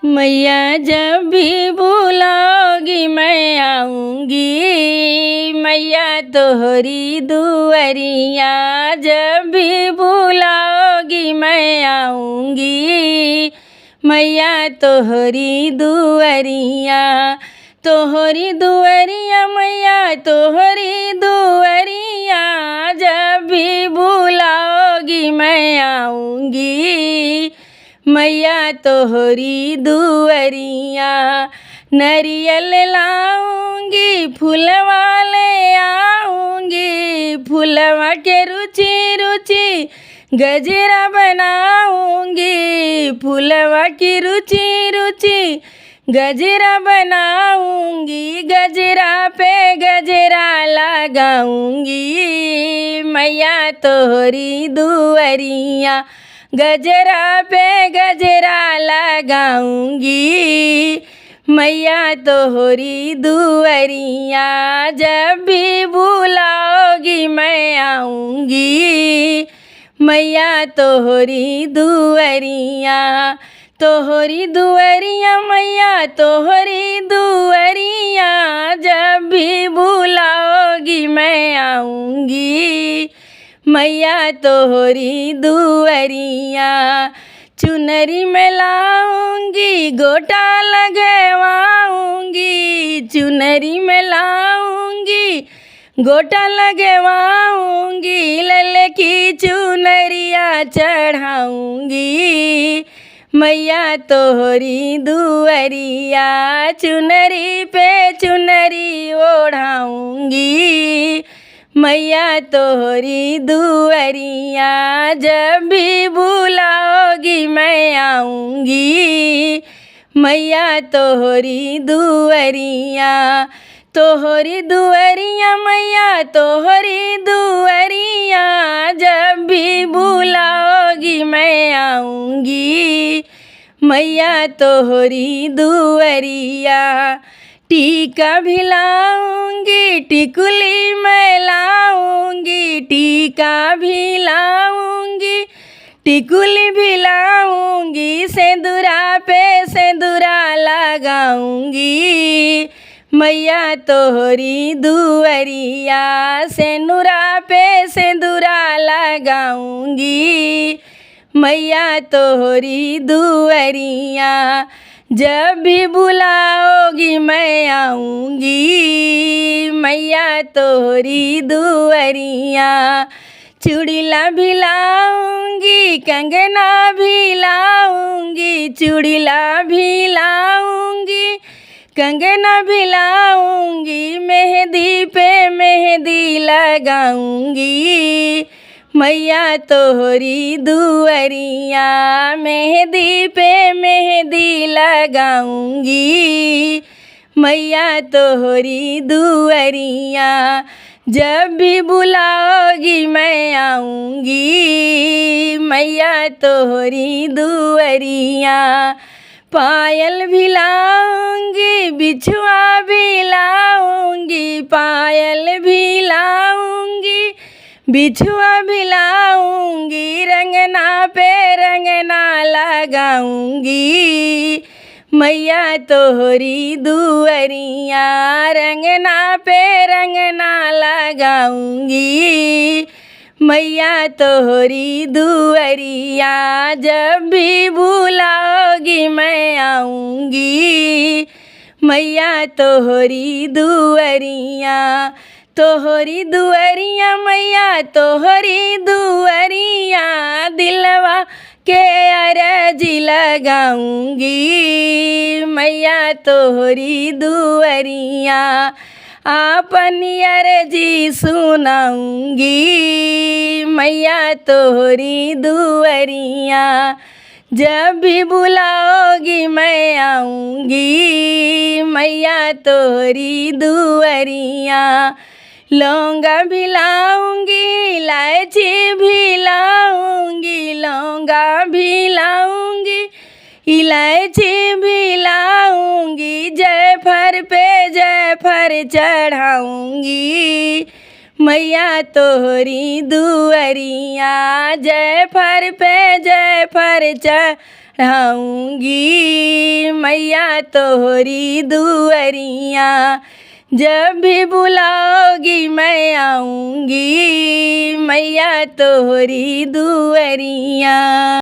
मैया जब भी बुलाओगी मैं आऊँगी, मैया तोहरी दुआरिया जब भी बुलाओगी मैं आऊँगी, मैया तोहरी दुआरिया। तोहरी दुआरिया मैया तोहरी दुआरिया जब भी बुलाओगी मैं आऊँगी, मैया तोहरी दुआरिया। नरियल लाऊंगी फूलवा ले आऊंगी, फूलवा के रुचि रुचि गजरा बनाऊंगी, फूलवा की रुचि रुचि गजरा बनाऊंगी, गजरा पे गजरा लगाऊंगी, मैया तोहरी दुआरिया। गजरा पे गजरा लगाऊंगी, मैया तोहरी दुआरिया जब भी बुलाओगी मैं आऊँगी, मैया तोहरी दुआरिया। तोहरी दुआरिया मैया तोहरी दुआरिया जब भी बुलाओगी मैं आऊँगी, मैया तोहरी दुआरिया। चुनरी में लाऊंगी गोटा लगवाऊंगी, चुनरी में लाऊंगी गोटा लगवाऊंगी, लल की चुनरिया चढ़ाऊंगी, मैया तोहरी दुआरिया। चुनरी पे चुनरी ओढ़ाऊंगी, मैया तोहरी दुआरिया जब भी बुलाओगी मैं आऊँगी, मैया तोहरी दुआरिया। तोहरी दुआरिया मैया तोहरी दुआरिया जब भी बुलाओगी मैं आऊँगी, मैया तोहरी दुआरिया। टीका भी लाऊंगी टिकुली मैं लाऊंगी, टीका भी लाऊंगी टिकुली भी लाऊंगी, सिंदूरा पे सिंदूरा लगाऊंगी, मैया तोहरी दुआरिया। सिंदूरा पे सिंदूरा लगाऊंगी, मैया तोहरी दुआरिया। जब भी बुलाओगी मैं आऊँगी, मैया तोहरी दुआरिया। चूड़ीला भी लाऊंगी कंगना भी लाऊंगी, चूड़ीला भी लाऊंगी कंगना भी लाऊंगी, मेहंदी पे मेहंदी लगाऊंगी, मैया तोहरी दुआरिया। मेहंदी पे मेहंदी लगाऊंगी, मैया तोहरी दुआरिया। जब भी बुलाओगी मैं आऊँगी, मैया तोहरी दुआरिया। पायल भी लाऊंगी बिछुआ भी लाऊंगी, पायल भी लाऊंगी बिछुआ भी लाऊंगी, रंगना पे रंगना लगाऊंगी, मैया तोहरी दुआरिया। रंगना पे रंगना लगाऊंगी, मैया तोहरी दुआरिया। जब भी बुलाओगी मैं आऊँगी, मैया तोहरी दुआरिया। तोहरी दुआरिया मैया तोहरी दुआरिया, दिलवा के अर्जी लगाऊंगी, मैया तोहरी दुआरिया। अपनी अर्जी सुनाऊंगी, मैया तोहरी दुआरिया। जब भी बुलाओगी मैं आऊँगी, मैया तोहरी दुआरिया। लौंगा भी लाऊंगी इलायची भी लाऊंगी, लौंगा भी लाऊंगी इलायची भी लाऊंगी, जयफल पे जयफल चढ़ाऊंगी, मैया तोहरी दुअरिया जयफर पे जयफर चढ़ाऊंगी। मैया तोहरी दुअरिया जब भी बुलाओगी मैं आऊंगी। मैया तोहरी दुअरिया।